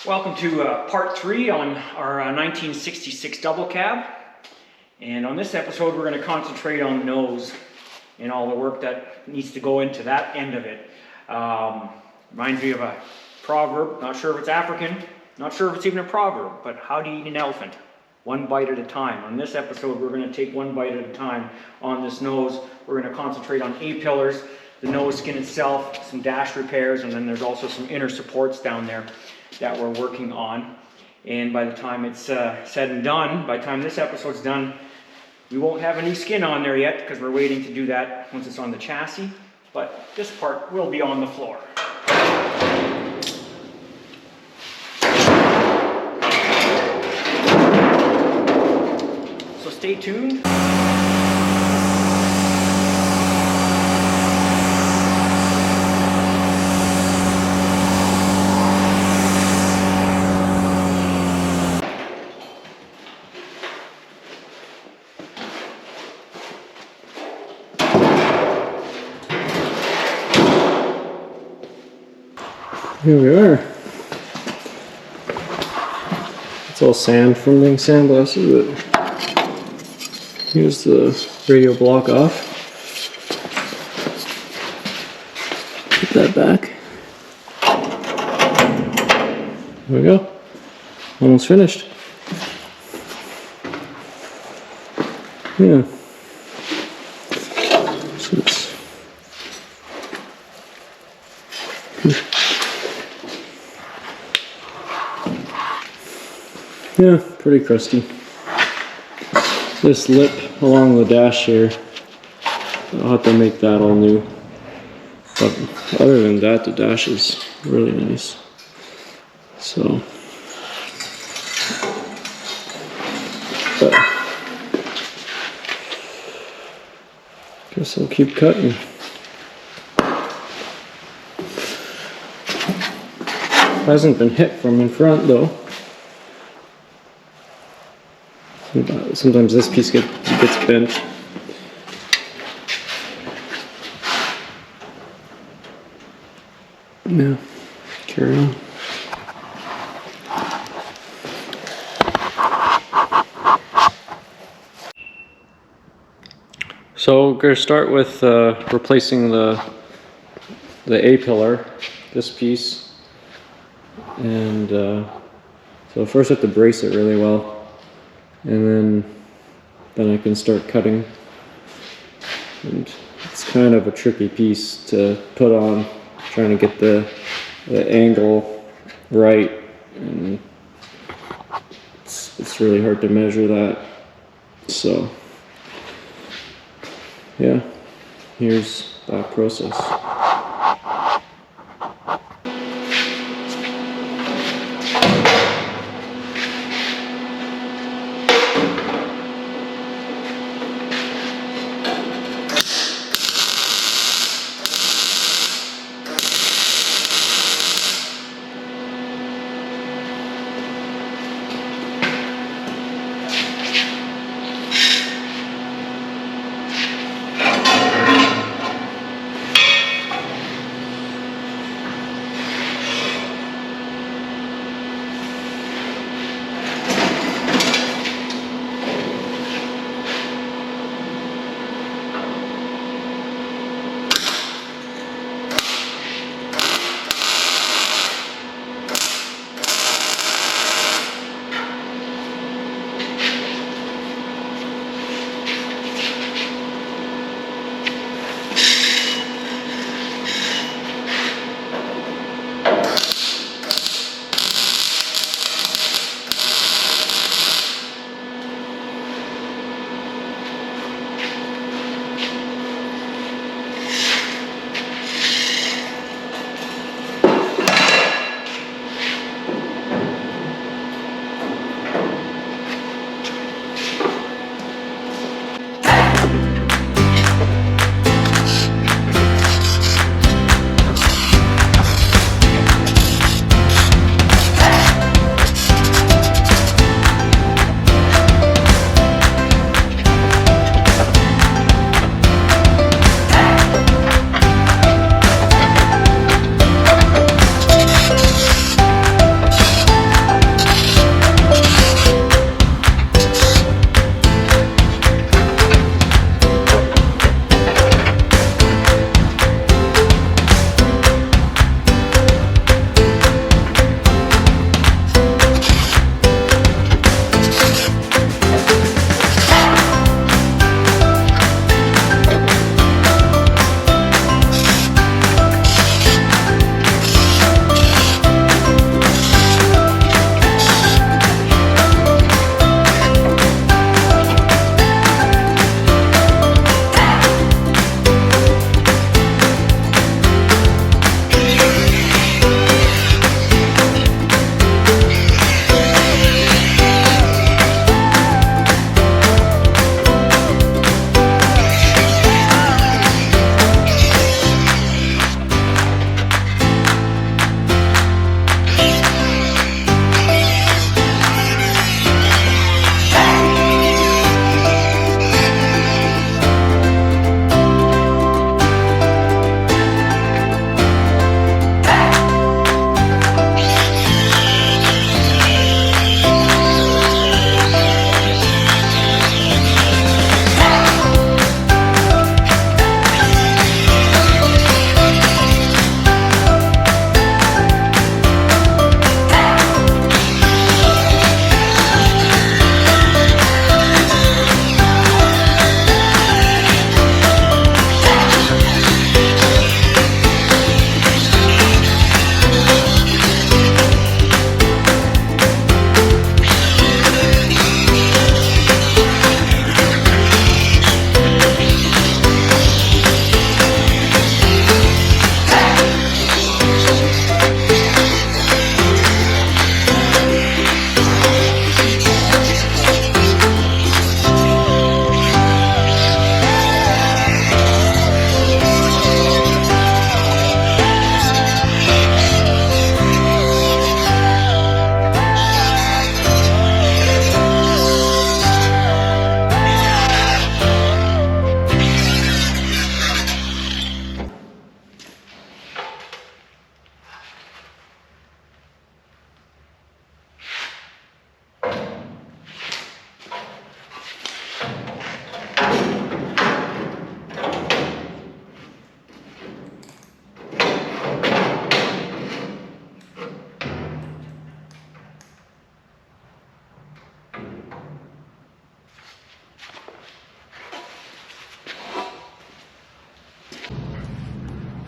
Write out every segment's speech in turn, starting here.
Welcome to part 3 on our 1966 double cab. And on this episode we're going to concentrate on the nose and all the work that needs to go into that end of it. Reminds me of a proverb, not sure if it's African, not sure if it's even a proverb, but how do you eat an elephant? One bite at a time. On this episode we're going to take one bite at a time on this nose. We're going to concentrate on A-pillars, the nose skin itself, some dash repairs, and then there's also some inner supports down there that we're working on. And by the time it's said and done, by the time this episode's done, we won't have any skin on there yet because we're waiting to do that once it's on the chassis. But this part will be on the floor. So stay tuned. Here we are. It's all sand from being sandblasted, but here's the radio block off. Put that back. There we go. Almost finished. Yeah. So it's yeah, pretty crusty. This lip along the dash here, I'll have to make that all new. But other than that, the dash is really nice. So, but guess I'll keep cutting. Hasn't been hit from in front though. Sometimes this piece gets bent. Yeah, carry on. So we're going to start with replacing the A-pillar, this piece. And so first I have to brace it really well. And then I can start cutting. And it's kind of a tricky piece to put on, trying to get the angle right, and it's really hard to measure that. So yeah, here's that process.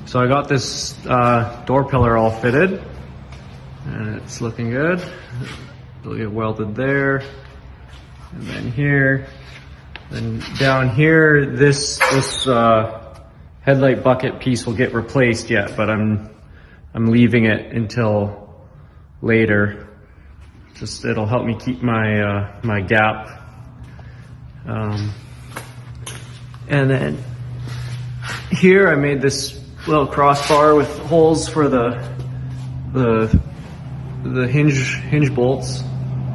So I got this door pillar all fitted, and it's looking good. It'll get welded there, and then here. Then down here, this headlight bucket piece will get replaced yet, but I'm leaving it until later. Just it'll help me keep my my gap. And then here I made this little crossbar with holes for the hinge bolts,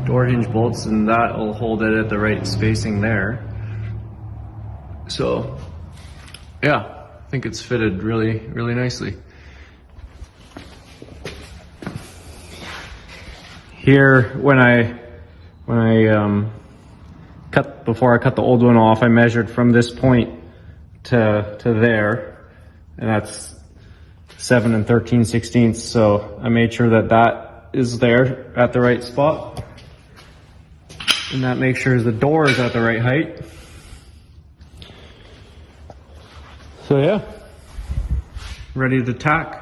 door hinge bolts, and that will hold it at the right spacing there. So yeah, I think it's fitted really, really nicely. Here, when I before I cut the old one off, I measured from this point to there, and that's 7 13/16. So I made sure that that is there at the right spot, and that makes sure the door is at the right height. So yeah, ready to tack.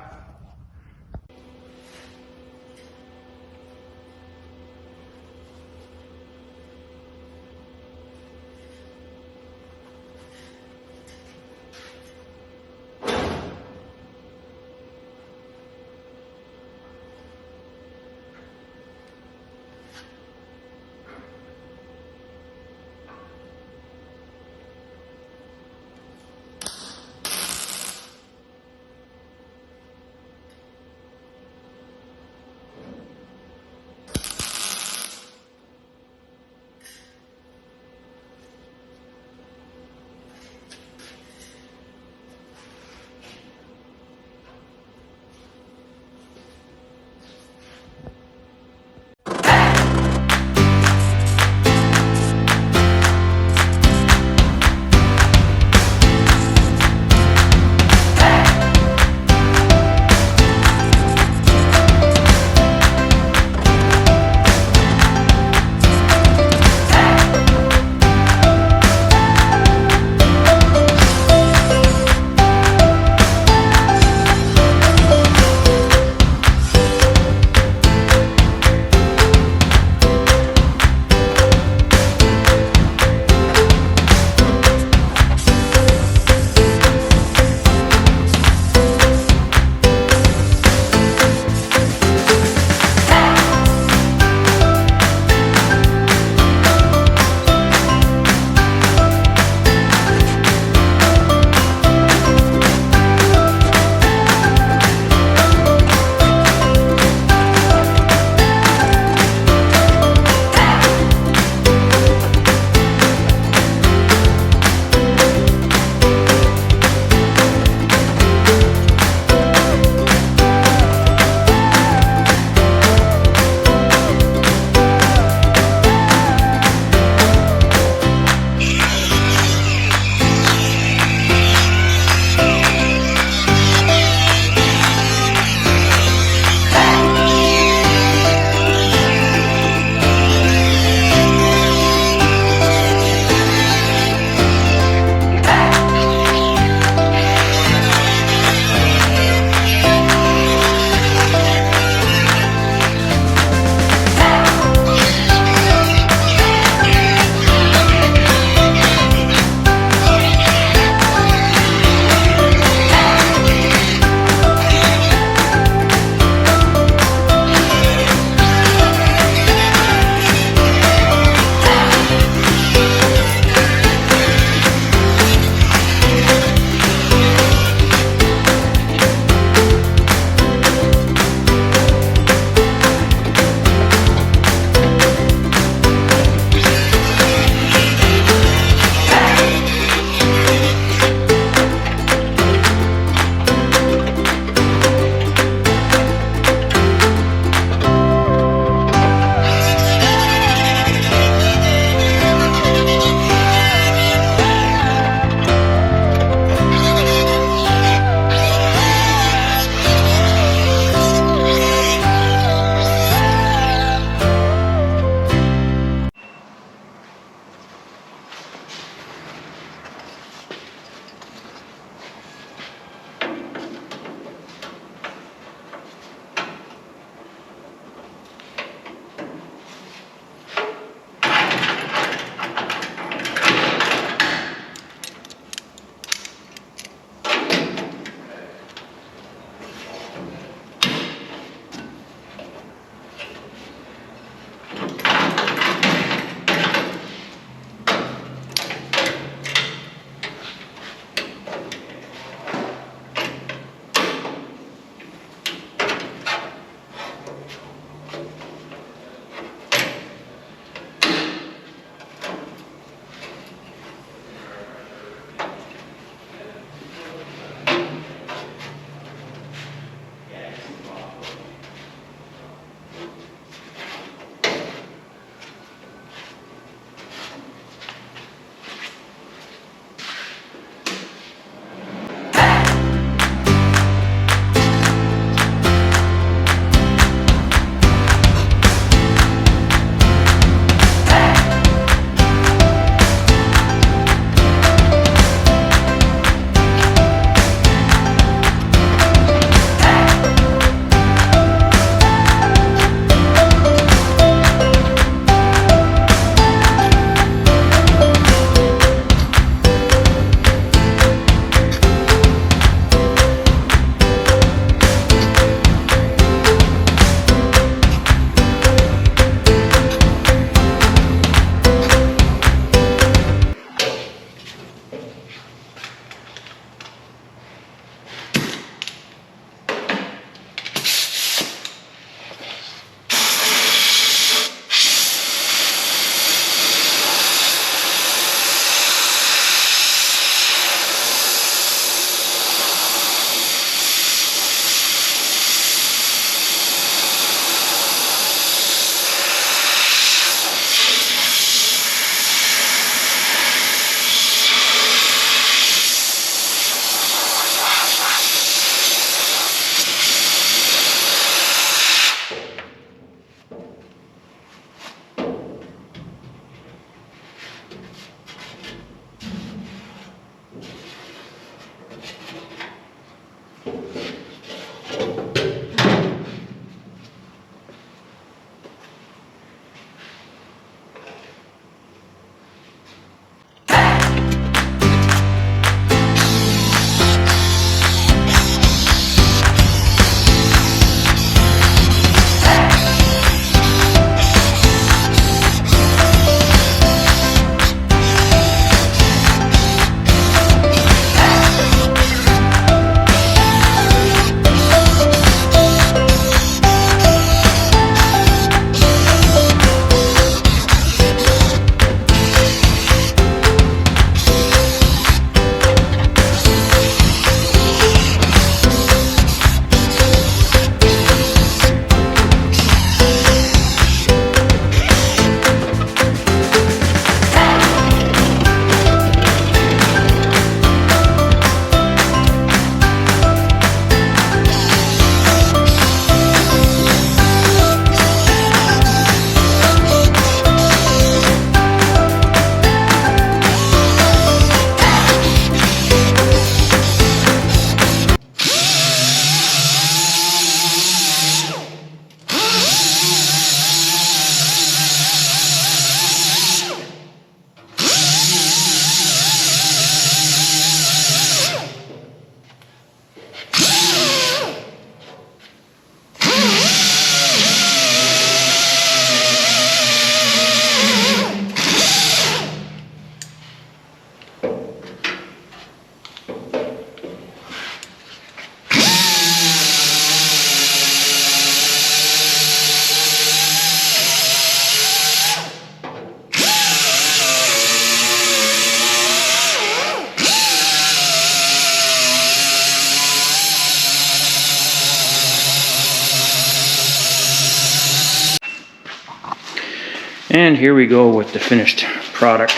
And here we go with the finished product.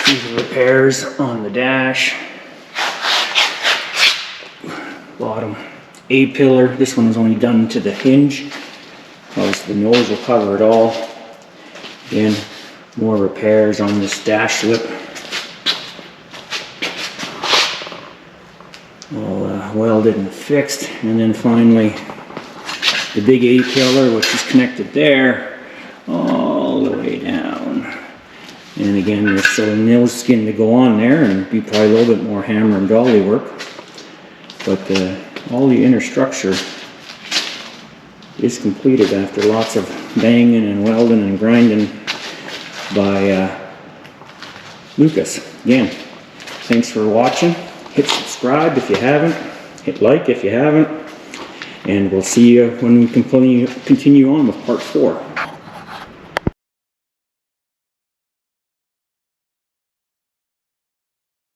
These are repairs on the dash. Bottom A-pillar. This one was only done to the hinge. Obviously the nose will cover it all. Again, more repairs on this dash lip. All welded and fixed. And then finally the big A-pillar, which is connected there, all the way down. And again, there's still a nose skin to go on there, and be probably a little bit more hammer and dolly work. But all the inner structure is completed after lots of banging and welding and grinding by Lucas. Again, thanks for watching. Hit subscribe if you haven't. Hit like if you haven't. And we'll see you when we continue on with part 4.